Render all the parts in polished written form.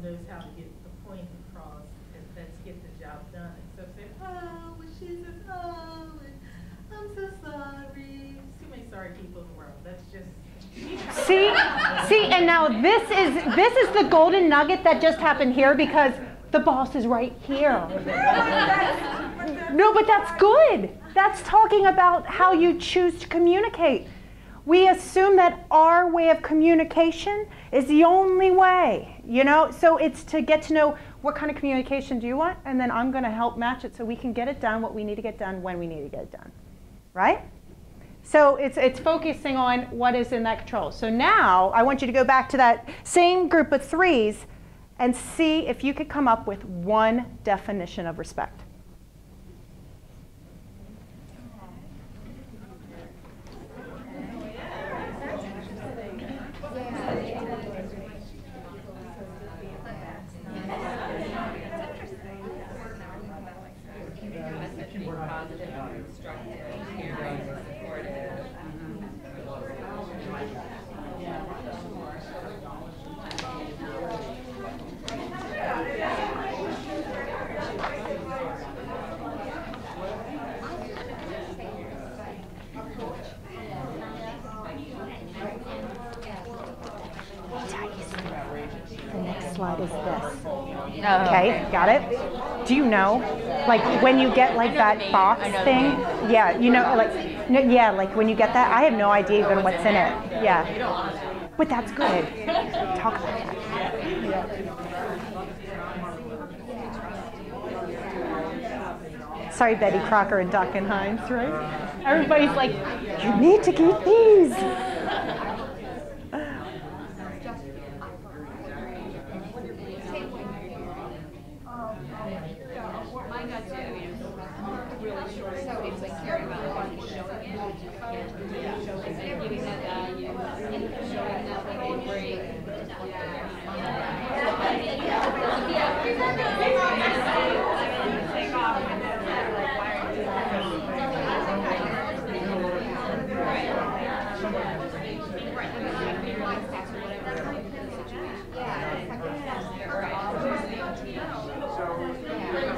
everyone knows how to get the point across, and let's get the job done. So say, oh, when she says, oh, I'm so sorry. Too many sorry people in the world. That's just. See, and now this is the golden nugget that just happened here because the boss is right here. No, but that's good. That's talking about how you choose to communicate. We assume that our way of communication is the only way, you know? So it's to get to know what kind of communication do you want, and then I'm going to help match it so we can get it done, what we need to get done, when we need to get it done, right? So it's focusing on what is in that control. So now I want you to go back to that same group of threes and see if you could come up with one definition of respect. Is this. Okay, got it? Do you know, like when you get like that box thing? Yeah, you know, like, yeah, like when you get that, I have no idea even what's in it. Yeah, but that's good. Talk about that. Yeah. Sorry, Betty Crocker and Duck and Hines, right? Everybody's like, you need to keep these.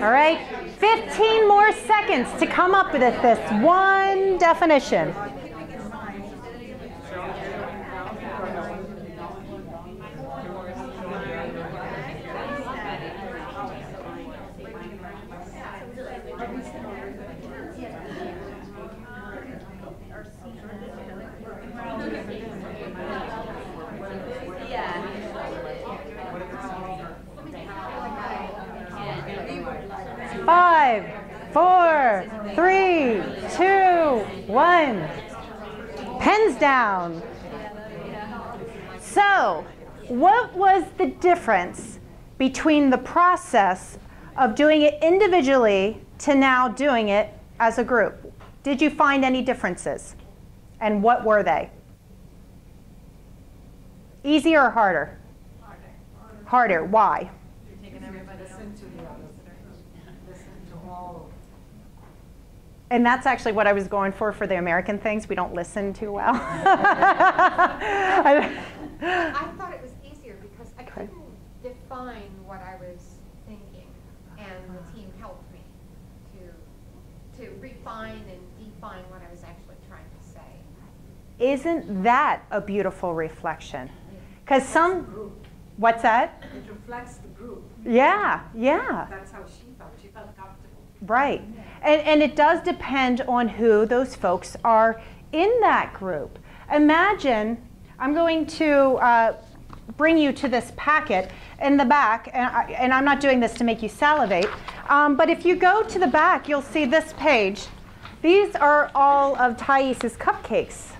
All right, 15 more seconds to come up with this one definition. Five, four, three, two, one. Pens down. So, what was the difference between the process of doing it individually to now doing it as a group? Did you find any differences? And what were they? Easier or harder? Harder. Why? And that's actually what I was going for the American things. We don't listen too well. I thought it was easier because I couldn't define what I was thinking, and the team helped me to refine and define what I was actually trying to say. Isn't that a beautiful reflection? Because what's that? It reflects the group. Yeah, yeah. That's how she felt. She felt comfortable. Right. And it does depend on who those folks are in that group. Imagine, I'm going to bring you to this packet in the back, and I'm not doing this to make you salivate, but if you go to the back, you'll see this page. These are all of Thais's cupcakes.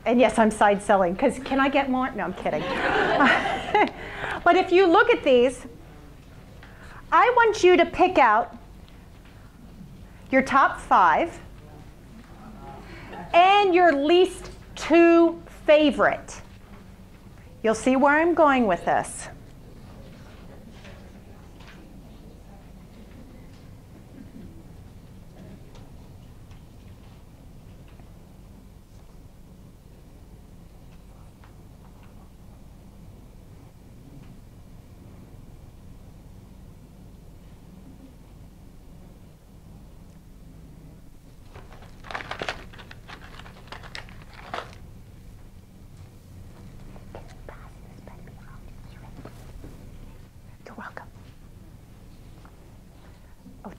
And yes, I'm side selling, because can I get more? No, I'm kidding. But if you look at these, I want you to pick out your top 5 and your least 2 favorite. You'll see where I'm going with this.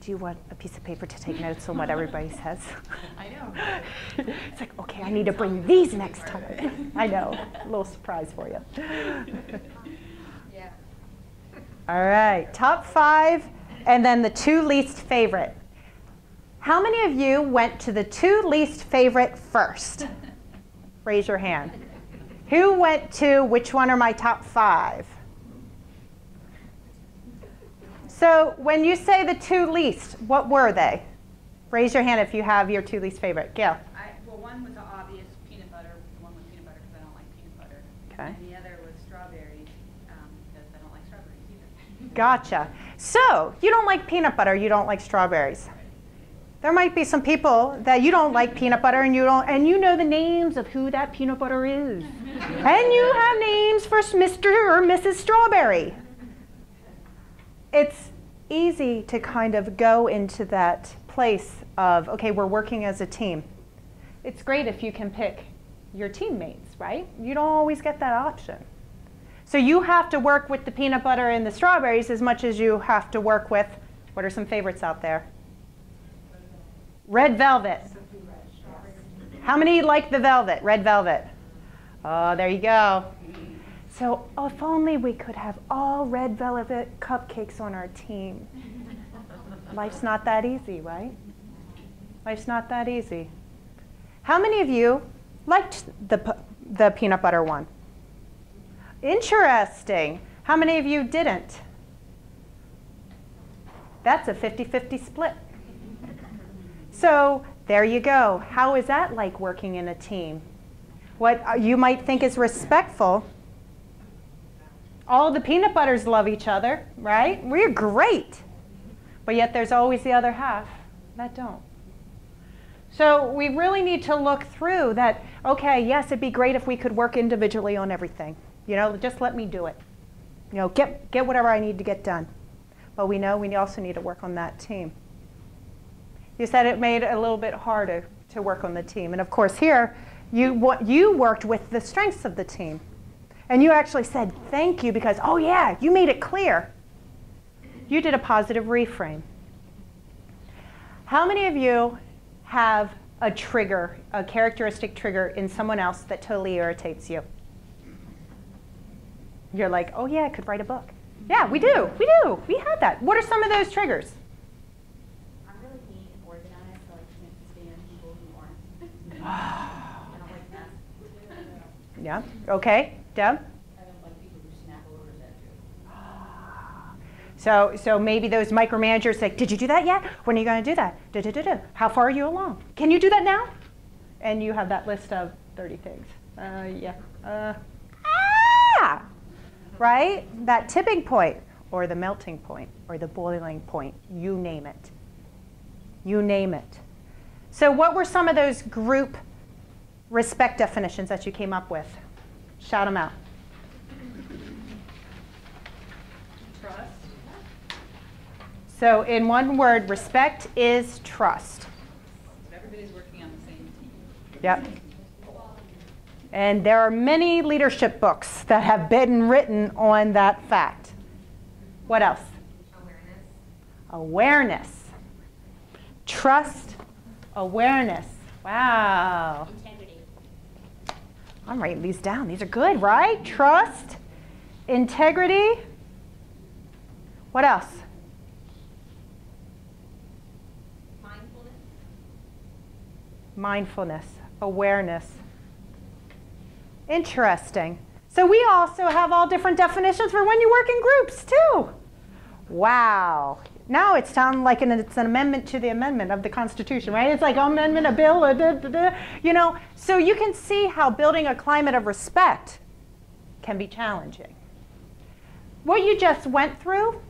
do you want a piece of paper to take notes on what everybody says? I know. It's like, okay, I need to bring these next time. I know, a little surprise for you. Yeah. All right, top 5, and then the 2 least favorite. How many of you went to the 2 least favorite first? Raise your hand. Who went to which one are my top 5? So when you say the 2 least, what were they? Raise your hand if you have your 2 least favorite. Gail. Well, one was the obvious peanut butter. One was peanut butter because I don't like peanut butter. Okay. And the other was strawberries because I don't like strawberries either. Gotcha. So you don't like peanut butter, you don't like strawberries. There might be some people that you don't like peanut butter and you know the names of who that peanut butter is. And you have names for Mr. or Mrs. Strawberry. It's easy to kind of go into that place of, okay, we're working as a team. It's great if you can pick your teammates, right? You don't always get that option. So you have to work with the peanut butter and the strawberries as much as you have to work with, what are some favorites out there? Red velvet. How many like the velvet, red velvet? Oh, there you go. So if only we could have all red velvet cupcakes on our team. Life's not that easy, right? Life's not that easy. How many of you liked the peanut butter one? Interesting. How many of you didn't? That's a 50-50 split. So there you go. How is that like working in a team? What you might think is respectful. All the peanut butters love each other, right? We're great. But yet there's always the other half that don't. So we really need to look through that, okay, yes, it'd be great if we could work individually on everything. You know, just let me do it. You know, get whatever I need to get done. But we know we also need to work on that team. You said it made it a little bit harder to work on the team. And of course here, you worked with the strengths of the team. And you actually said thank you because, oh yeah, you made it clear. You did a positive reframe. How many of you have a trigger, a characteristic trigger in someone else that totally irritates you? You're like, oh yeah, I could write a book. Yeah, we do. We had that. What are some of those triggers? I'm really neat and organized, so I can't stand people who aren't. I don't like mess. Yeah, okay. Deb? I don't like people who snap orders at you. So maybe those micromanagers say, did you do that yet? When are you going to do that? How far are you along? Can you do that now? And you have that list of 30 things. Right? That tipping point, or the melting point, or the boiling point, you name it. You name it. So what were some of those group respect definitions that you came up with? Shout them out. Trust. So in one word, respect is trust. Everybody's working on the same team. Yep. And there are many leadership books that have been written on that fact. What else? Awareness. Trust, awareness. Wow. Integrity. I'm writing these down. These are good, right? Trust, integrity. What else? Mindfulness. Mindfulness, awareness. Interesting. So we also have all different definitions for when you work in groups, too. Wow. Now it sounds like it's an amendment to the amendment of the Constitution, right? It's like amendment, a bill, you know. So you can see how building a climate of respect can be challenging. What you just went through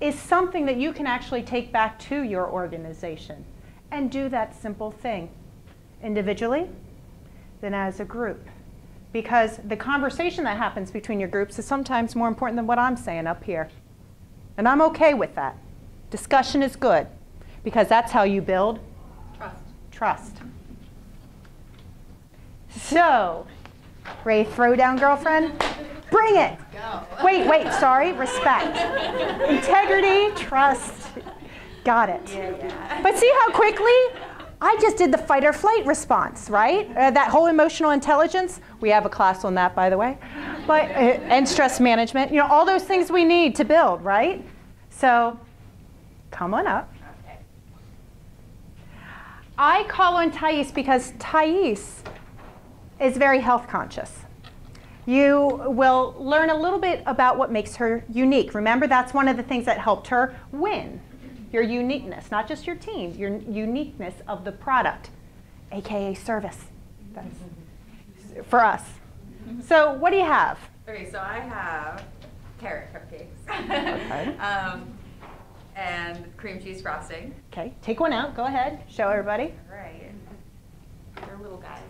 is something that you can actually take back to your organization and do that simple thing individually, then as a group. Because the conversation that happens between your groups is sometimes more important than what I'm saying up here. And I'm okay with that. Discussion is good, because that's how you build trust. So, ready to throw down, girlfriend? Bring it. Wait, sorry, respect. Integrity, trust. Got it. Yeah. But see how quickly? I just did the fight or flight response, right? That whole emotional intelligence. We have a class on that, by the way. But and stress management. You know, all those things we need to build, right? So come on up. Okay. I call on Thais because Thais is very health conscious. You will learn a little bit about what makes her unique. Remember, that's one of the things that helped her win. Your uniqueness, not just your team, your uniqueness of the product, AKA service. That's for us. So what do you have? Okay, so I have carrot cupcakes. Okay. And cream cheese frosting. Okay, take one out. Go ahead. Show everybody. Right. They're little guys.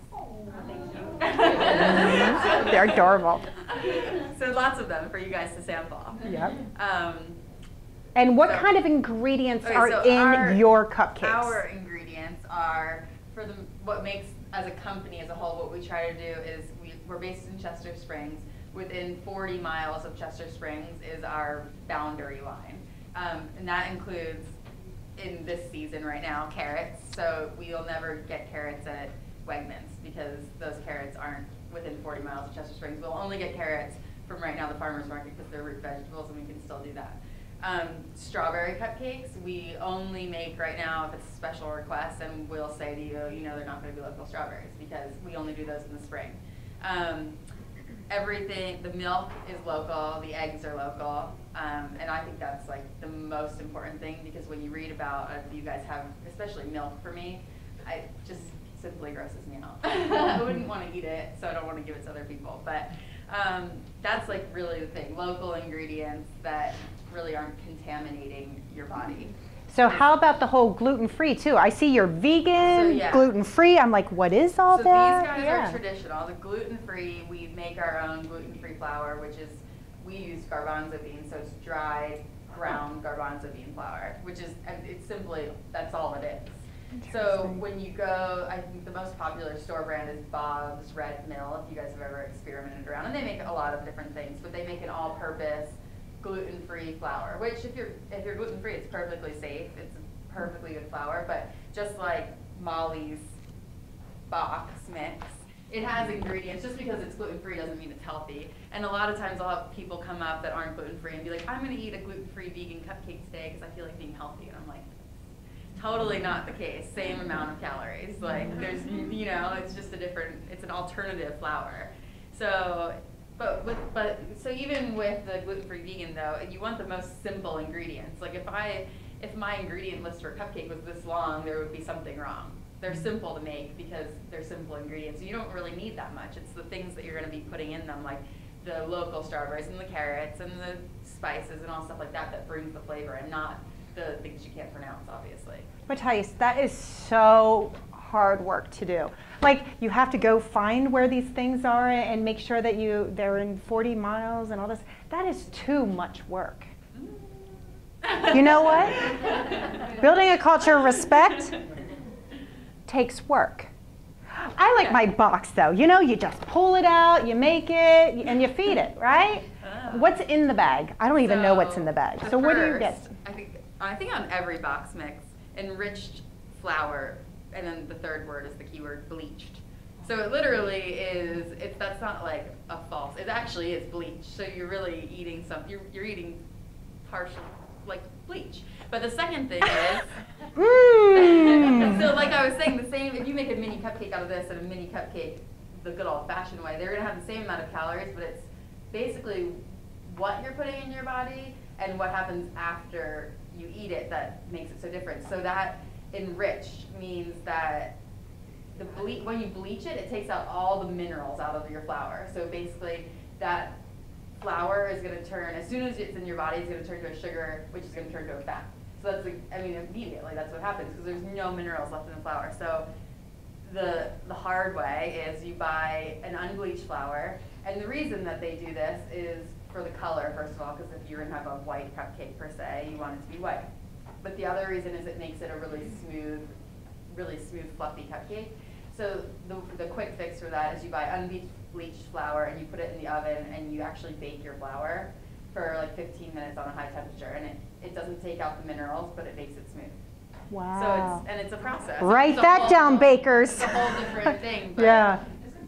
They're adorable. So lots of them for you guys to sample. Yep. And what So- kind of ingredients Okay, are so in your cupcakes? Our ingredients are, what makes, as a company as a whole, what we try to do is we're based in Chester Springs. Within 40 miles of Chester Springs is our boundary line. And that includes, in this season right now, carrots. So we'll never get carrots at Wegmans because those carrots aren't within 40 miles of Chester Springs. We'll only get carrots from right now the farmer's market because they're root vegetables and we can still do that. Strawberry cupcakes, we only make right now if it's a special request, and we'll say to you, you know, they're not going to be local strawberries because we only do those in the spring. Everything, the milk is local, the eggs are local, and I think that's like the most important thing because when you read about, you guys have, especially milk for me, it just simply grosses me out. I wouldn't want to eat it, so I don't want to give it to other people, but that's like really the thing, local ingredients that really aren't contaminating your body. So how about the whole gluten-free too? I see you're vegan, So, yeah. gluten-free. I'm like, what is all So that? these guys are traditional. The gluten-free, we make our own gluten-free flour, which is, we use garbanzo beans, so it's dried, ground garbanzo bean flour, which is, it's simply, that's all it is. So when you go, I think the most popular store brand is Bob's Red Mill, if you guys have ever experimented around. And they make a lot of different things, but they make an all-purpose gluten-free flour, which if you're gluten-free, it's perfectly safe. It's a perfectly good flour, but just like Molly's box mix, it has ingredients. Just because it's gluten-free doesn't mean it's healthy. And a lot of times I'll have people come up that aren't gluten-free and be like, I'm going to eat a gluten-free vegan cupcake today because I feel like being healthy. And I'm like, totally not the case. Same amount of calories. Like there's, you know, it's just a different, it's an alternative flour. So, so even with the gluten-free vegan though, you want the most simple ingredients. Like if my ingredient list for a cupcake was this long, there would be something wrong. They're simple to make because they're simple ingredients. You don't really need that much. It's the things that you're going to be putting in them, like the local strawberries and the carrots and the spices and all stuff like that that brings the flavor and not the things you can't pronounce, obviously. But Thais, that is so hard work to do. Like you have to go find where these things are and make sure that they're in 40 miles and all this. That is too much work. You know what? Building a culture of respect takes work. I like my box though. You know, you just pull it out, you make it, and you feed it, right? What's in the bag? I don't even know what's in the bag. So what do you get? I think on every box mix, enriched flour, and then the third word is the keyword bleached. So it literally is, that's not like a false, it actually is bleach. So you're really eating you're eating partial, like bleach. But the second thing is, so like I was saying, the same, if you make a mini cupcake out of this and a mini cupcake the good old fashioned way, they're gonna have the same amount of calories, but it's basically what you're putting in your body and what happens after you eat it that makes it so different. So that enriched means that when you bleach it, it takes out all the minerals out of your flour. So basically that flour is going to turn, as soon as it's in your body, it's going to turn to a sugar, which is going to turn to a fat. So that's, immediately that's what happens because there's no minerals left in the flour. So the hard way is you buy an unbleached flour, and the reason that they do this is for the color, first of all, because if you're going to have a white cupcake per se, you want it to be white. But the other reason is it makes it a really smooth, fluffy cupcake. So the quick fix for that is you buy unbleached flour and you put it in the oven and you actually bake your flour for like 15 minutes on a high temperature, and it doesn't take out the minerals, but it makes it smooth. Wow. So it's a process. Write It's a that whole- down, bakers. It's a whole different thing. But Yeah.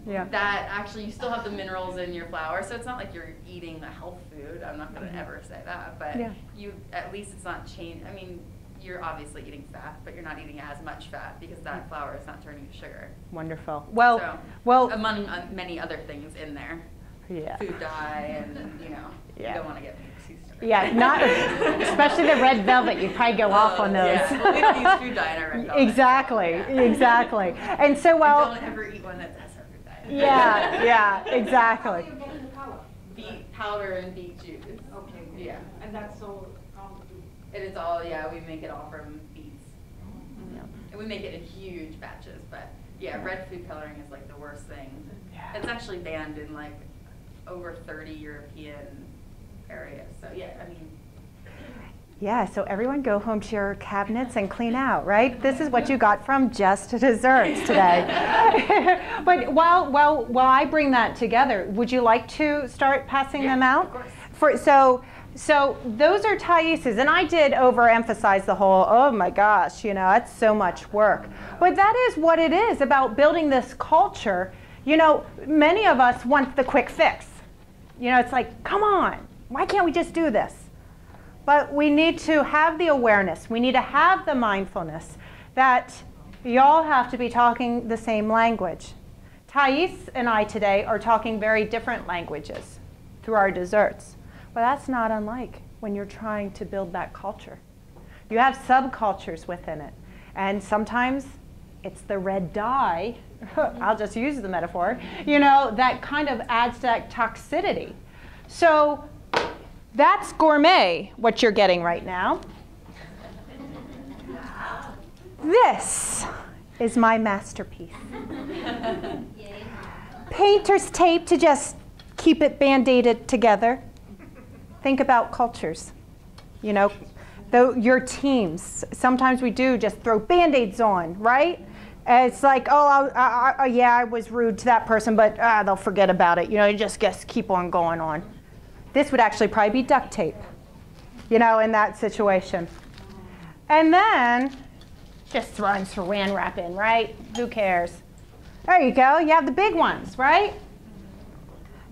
Yeah. that actually, you still have the minerals in your flour, so it's not like you're eating a health food. I'm not going to ever say that, but Yeah. you, at least it's not I mean, you're obviously eating fat, but you're not eating as much fat because that flour is not turning to sugar. Wonderful. Well, So, well, among many other things in there, yeah. food dye, and you Yeah. don't want to get too started. Yeah, not especially the red velvet. You probably go off on those. Yeah, well, we don't use food dye in our red velvet. Exactly, So, yeah. exactly. And so, well, don't ever eat one that has our food dye. yeah, exactly. How are you getting the color? Beet powder and beet juice. Okay. Yeah. And that's all. It is all, yeah, we make it all from beets. And we make it in huge batches, but yeah, red food coloring is like the worst thing. Yeah. It's actually banned in like over 30 European areas, so yeah, I mean. Yeah, so everyone go home to your cabinets and clean out, right? This is what you got from Just Desserts today. But while I bring that together, would you like to start passing them out? Of course. So those are Thaises, and I did overemphasize the whole, oh my gosh, you know, that's so much work. But that is what it is about building this culture. You know, many of us want the quick fix. You know, it's like, come on, why can't we just do this? But we need to have the awareness, we need to have the mindfulness that y'all have to be talking the same language. Thais and I today are talking very different languages through our desserts. But that's not unlike when you're trying to build that culture. You have subcultures within it. And sometimes it's the red dye, I'll just use the metaphor, you know, that kind of adds to that toxicity. So that's gourmet, what you're getting right now. This is my masterpiece. Painter's tape to just keep it band-aided together. Think about cultures, you know, your teams. Sometimes we do just throw Band-Aids on, right? It's like, oh, yeah, I was rude to that person, but they'll forget about it. You know, you just keep on going on. This would actually probably be duct tape, you know, in that situation. And then just throwing saran wrap in, right? Who cares? There you go. You have the big ones, right?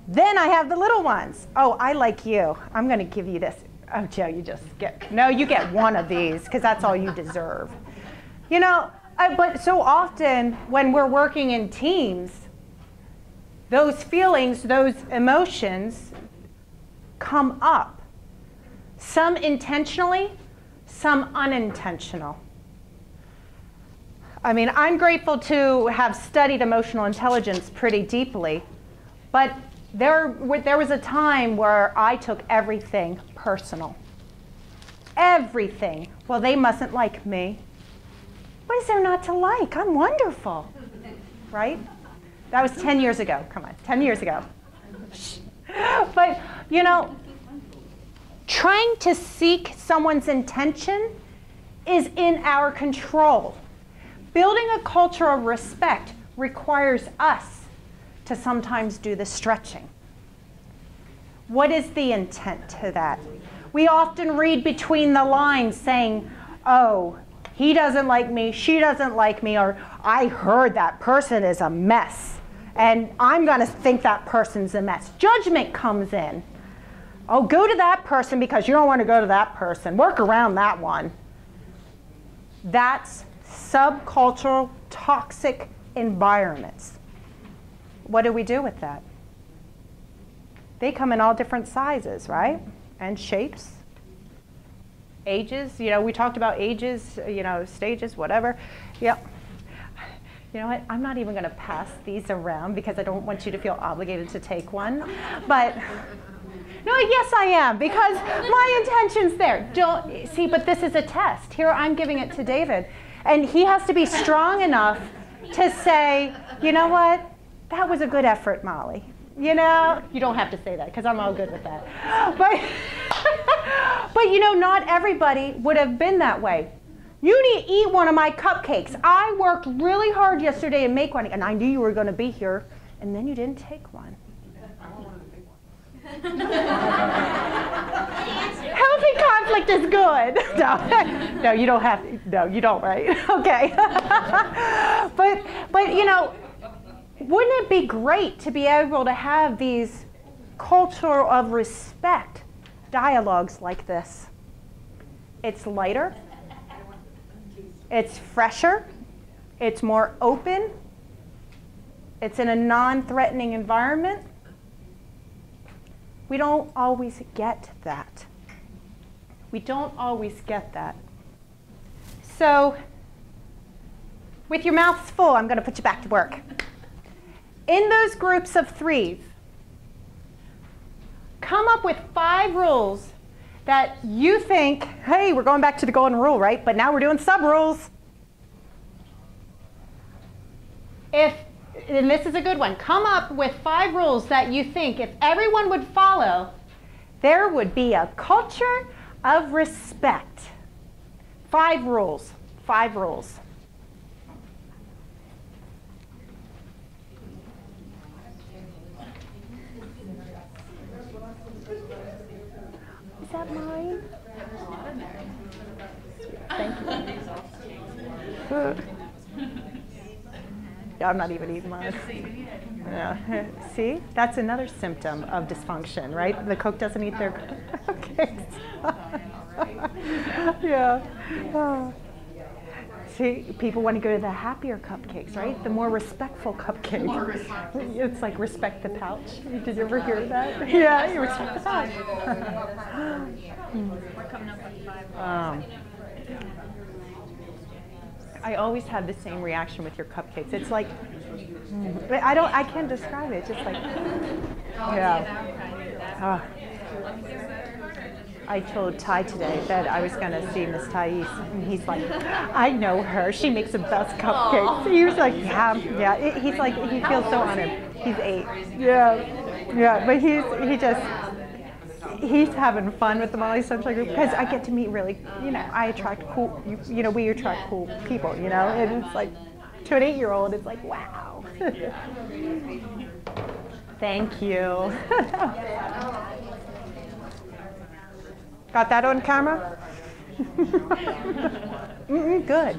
Then I have the little ones. Oh, I like you. I'm going to give you this. Oh, Joe, you just get, no, you get one of these because that's all you deserve. You know, but so often when we're working in teams, those feelings, those emotions come up. Some intentionally, some unintentional. I mean, I'm grateful to have studied emotional intelligence pretty deeply, but there was a time where I took everything personal. Everything. Well, they mustn't like me. What is there not to like? I'm wonderful. Right? That was 10 years ago. Come on, 10 years ago. But, you know, trying to seek someone's intention is in our control. Building a culture of respect requires us to sometimes do the stretching. What is the intent to that? We often read between the lines saying, oh, he doesn't like me, she doesn't like me, or I heard that person is a mess, and I'm going to think that person's a mess. Judgment comes in. Oh, go to that person because you don't want to go to that person. Work around that one. That's subcultural, toxic environments. What do we do with that? They come in all different sizes, right? And shapes. Ages, you know, we talked about ages, you know, stages, whatever. Yep. You know what? I'm not even going to pass these around because I don't want you to feel obligated to take one. But no, yes, I am, because my intention's there. Don't see, but this is a test. Here, I'm giving it to David, and he has to be strong enough to say, you know what? That was a good effort, Molly. You know, you don't have to say that because I'm all good with that. But you know, not everybody would have been that way. You need to eat one of my cupcakes. I worked really hard yesterday to make one, and I knew you were going to be here, and then you didn't take one. Healthy conflict is good. No, no, you don't have. No, you don't. Right? Okay. but you know, wouldn't it be great to be able to have these culture of respect dialogues like this? It's lighter. It's fresher. It's more open. It's in a non-threatening environment. We don't always get that. We don't always get that. So, with your mouths full, I'm going to put you back to work. In those groups of 3s, come up with 5 rules that you think, hey, we're going back to the golden rule, right? But now we're doing sub-rules. And this is a good one, come up with 5 rules that you think if everyone would follow, there would be a culture of respect. 5 rules. 5 rules. Is that mine? Thank you. Yeah, I'm not even eating mine. Yeah. See, that's another symptom of dysfunction, right? The Coke doesn't eat their cupcakes. Yeah. Oh. See, people want to go to the happier cupcakes, right? The more respectful cupcake. It's like respect the pouch. Did you ever hear that? Yeah, you respect the pouch. We're coming up with 5 rules. I always have the same reaction with your cupcakes. It's like, I can't describe it. It's just like, yeah. I told Ty today that I was going to see Miss Thais, and he's like, I know her. She makes the best cupcakes. He was like, yeah. He's like, he feels so honored. He's 8. Yeah. But he's having fun with the Molly Sunshine Group because I get to meet really, I attract cool, we attract cool people, and it's like, to an 8-year-old, it's like, wow. Thank you. Got that on camera? Good.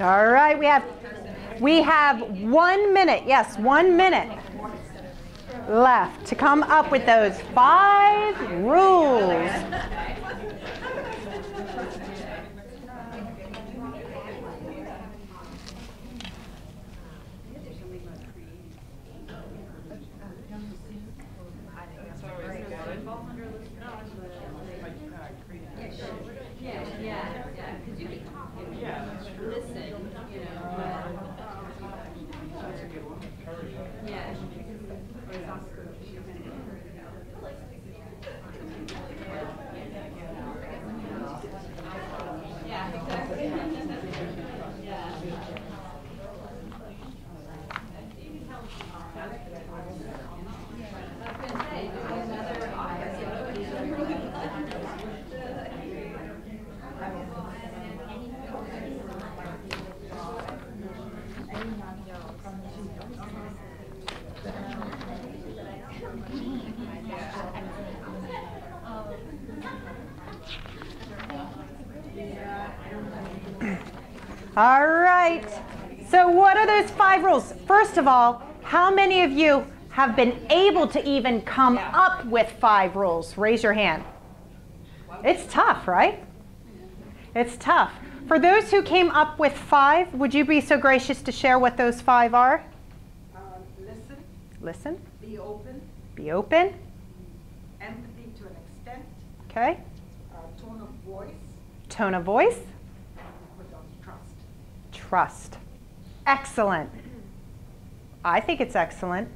All right, we have 1 minute. Yes, 1 minute left to come up with those 5 rules. All right, so what are those 5 rules? First of all, how many of you have been able to even come up with 5 rules? Raise your hand. It's tough, right? It's tough. For those who came up with 5, would you be so gracious to share what those 5 are? Listen. Listen. Be open. Be open. Empathy to an extent. Okay. Tone of voice. Tone of voice. Trust. Trust. Excellent. I think it's excellent.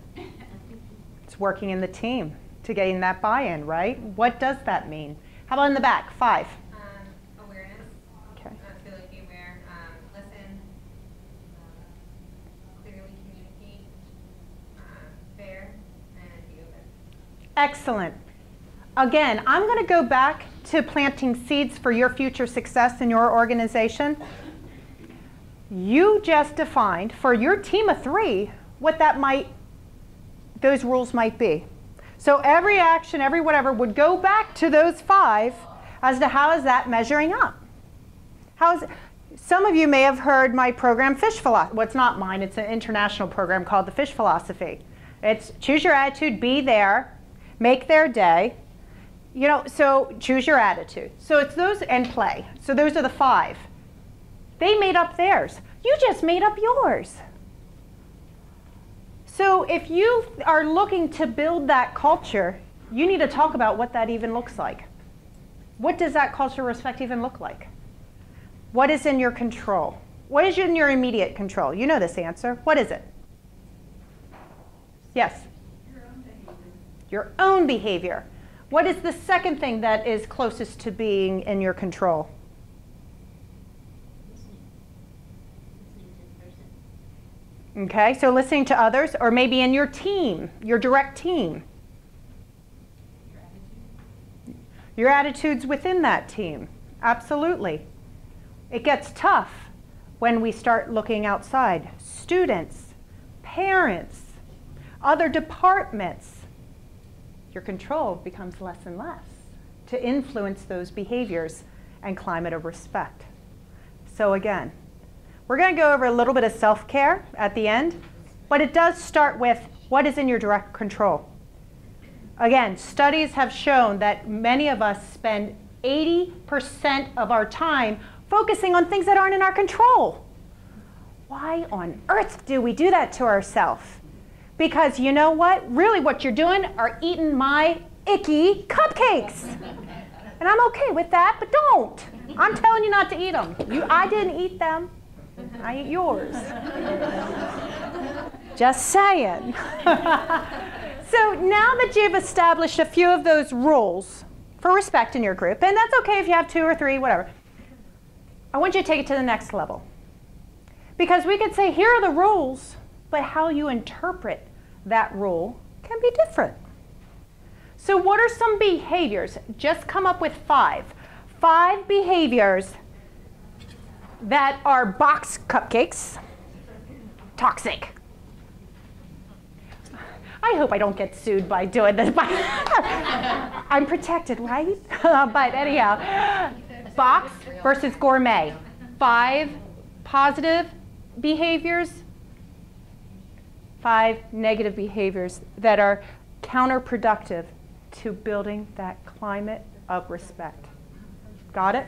It's working in the team to getting that buy-in, right? What does that mean? How about in the back? 5. Awareness. Okay. Feel like be aware. Listen. Clearly communicate. Fair. And be open. Excellent. Again, I'm going to go back to planting seeds for your future success in your organization. You just defined for your team of 3 what those rules might be. So every action, every whatever would go back to those 5 as to how is that measuring up. Some of you may have heard my program, Fish Philosophy. Well, it's not mine. It's an international program called the Fish Philosophy. It's choose your attitude, be there, make their day. So choose your attitude. So it's those and play. So those are the 5. They made up theirs. You just made up yours. So if you are looking to build that culture, you need to talk about what that even looks like. What does that culture of respect even look like? What is in your control? What is in your immediate control? You know this answer. What is it? Yes? Your own behavior. Your own behavior. What is the second thing that is closest to being in your control? Okay, so listening to others, or maybe in your team, your direct team. Your attitudes within that team. Absolutely. It gets tough when we start looking outside. Students, parents, other departments. Your control becomes less and less to influence those behaviors and climate of respect. So again, we're going to go over a little bit of self-care at the end, but it does start with what is in your direct control. Again, studies have shown that many of us spend 80% of our time focusing on things that aren't in our control. Why on earth do we do that to ourselves? Because you know what? Really what you're doing are eating my icky cupcakes. And I'm okay with that, but don't. I'm telling you not to eat them. I didn't eat them. I eat yours. Just saying. So now that you've established a few of those rules for respect in your group, and that's okay if you have 2 or 3, whatever, I want you to take it to the next level. Because we could say, here are the rules, but how you interpret that rule can be different. So what are some behaviors? Just come up with 5. 5 behaviors that are box cupcakes, toxic. I hope I don't get sued by doing this. I'm protected, right? But anyhow, box versus gourmet. 5 positive behaviors, 5 negative behaviors that are counterproductive to building that climate of respect. Got it?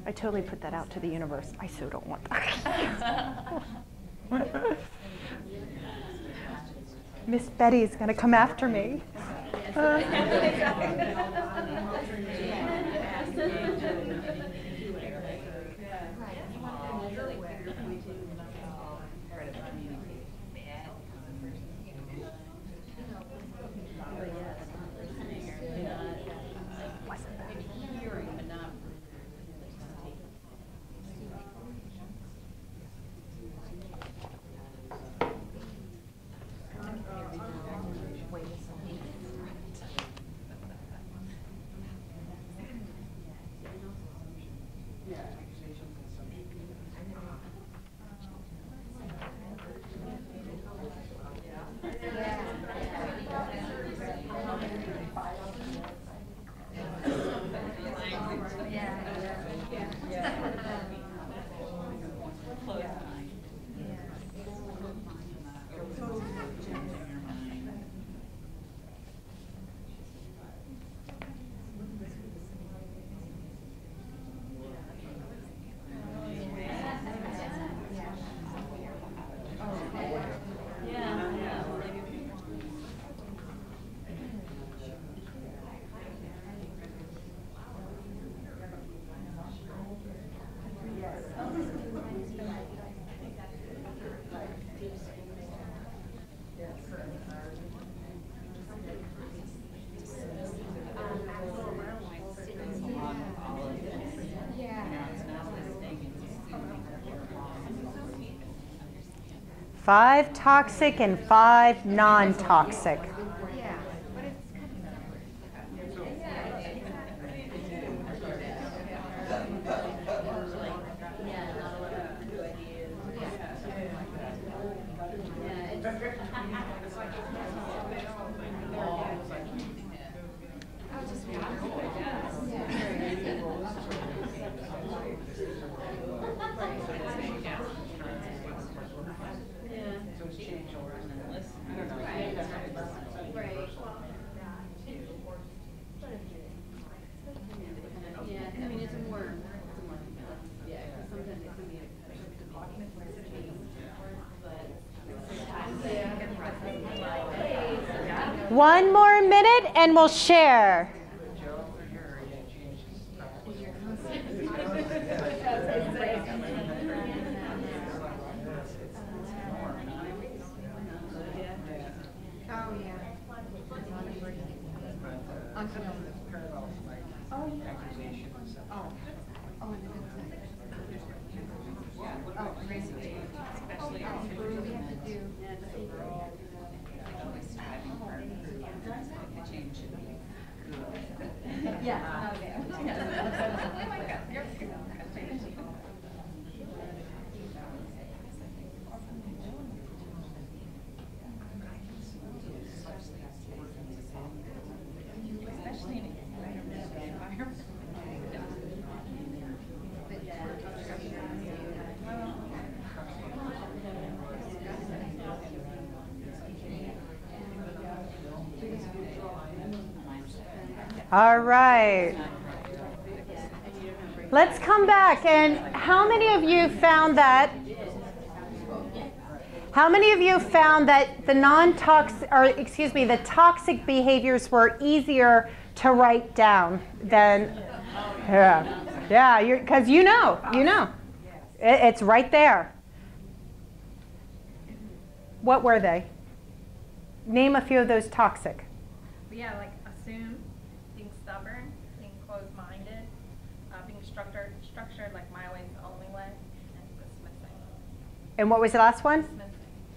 I totally put that out to the universe. I so don't want that. Miss Betty is going to come after me. Five toxic and 5 non-toxic. Yeah, but it's One more minute and we'll share. Oh, yeah. All right. Let's come back. And how many of you found that? How many of you found that the the toxic behaviors were easier to write down than? Yeah, because you know, it's right there. What were they? Name a few of those toxic. Yeah, like assume, being stubborn, being closed-minded, being structured like my way is the only way, and dismissing. And what was the last one?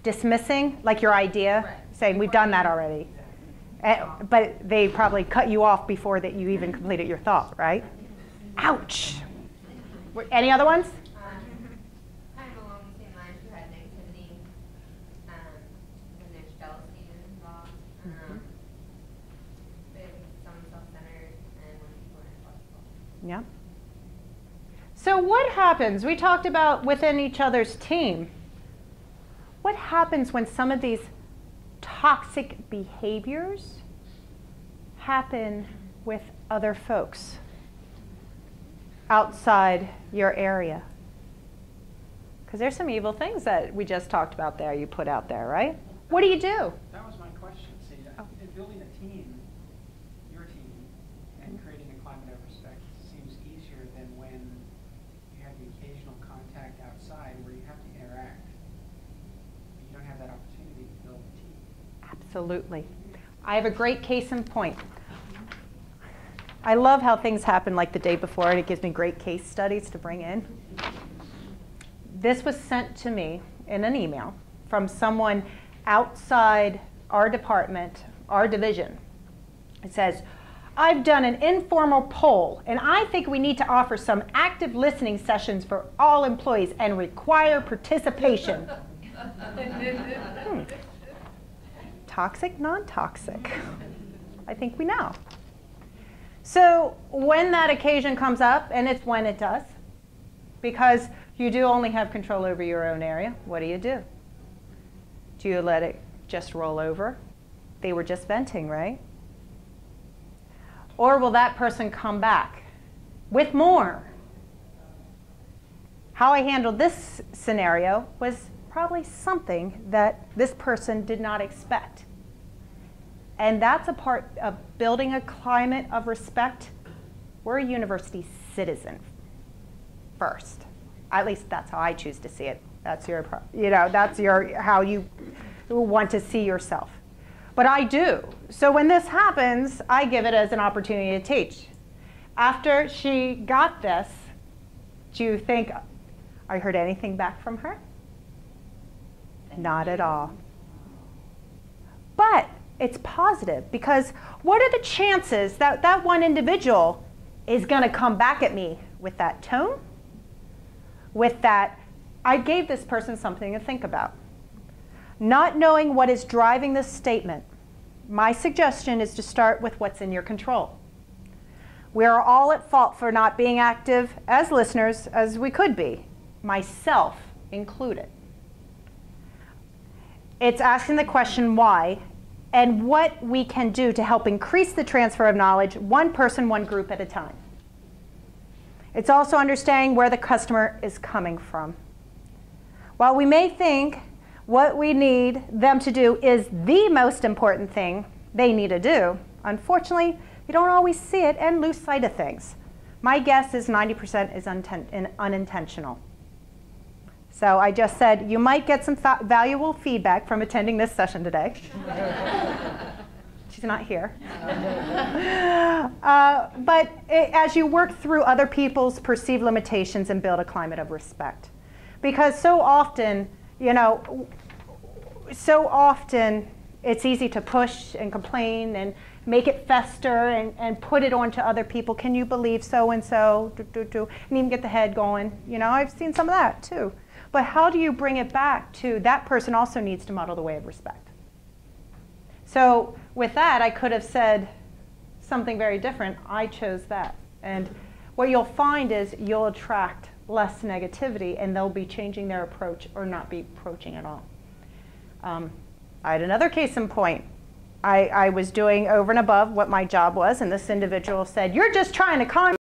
Dismissing, like your idea, Right. saying we've done that already. But they probably cut you off before that you even completed your thought, right? Ouch. Any other ones? Kind of along the same lines, you had negativity, when there's jealousy involved, someone self-centered, and when people are inflexible. Yeah. So what happens? We talked about within each other's team. What happens when some of these toxic behaviors happen with other folks outside your area? Because there's some evil things that we just talked about there, you put out there, right? What do you do? That was my question. See, in building a team, your team, and creating a climate of respect seems easier than when you have the occasional contact outside where you have to interact. You don't have that opportunity to build a team. Absolutely. I have a great case in point. I love how things happen like the day before, and it gives me great case studies to bring in. This was sent to me in an email from someone outside our department, our division. It says, I've done an informal poll, and I think we need to offer some active listening sessions for all employees and require participation. Toxic, non-toxic? I think we know. So when that occasion comes up, and it's when it does, because you do only have control over your own area, what do? Do you let it just roll over? They were just venting, right? Or will that person come back with more? How I handled this scenario was probably something that this person did not expect. And that's a part of building a climate of respect. We're a university citizen first. At least that's how I choose to see it. That's how you want to see yourself. But I do. So when this happens, I give it as an opportunity to teach. After she got this, do you think I heard anything back from her? Not at all. But it's positive, because what are the chances that that one individual is going to come back at me with that tone? With that, I gave this person something to think about. Not knowing what is driving this statement, my suggestion is to start with what's in your control. We are all at fault for not being active as listeners as we could be, myself included. It's asking the question why, and what we can do to help increase the transfer of knowledge, one person, one group at a time. It's also understanding where the customer is coming from. While we may think what we need them to do is the most important thing, they need to do. Unfortunately, you don't always see it and lose sight of things. My guess is 90% is unintentional. So I just said you might get some valuable feedback from attending this session today. She's not here. But as you work through other people's perceived limitations and build a climate of respect. Because so often, you know, it's easy to push and complain and make it fester and put it onto other people. Can you believe so-and-so? And even get the head going. You know, I've seen some of that too. But how do you bring it back to that person also needs to model the way of respect? So with that, I could have said something very different. I chose that. And what you'll find is you'll attract less negativity, and they'll be changing their approach or not be approaching at all. I had another case in point. I was doing over and above what my job was, and this individual said, "You're just trying to con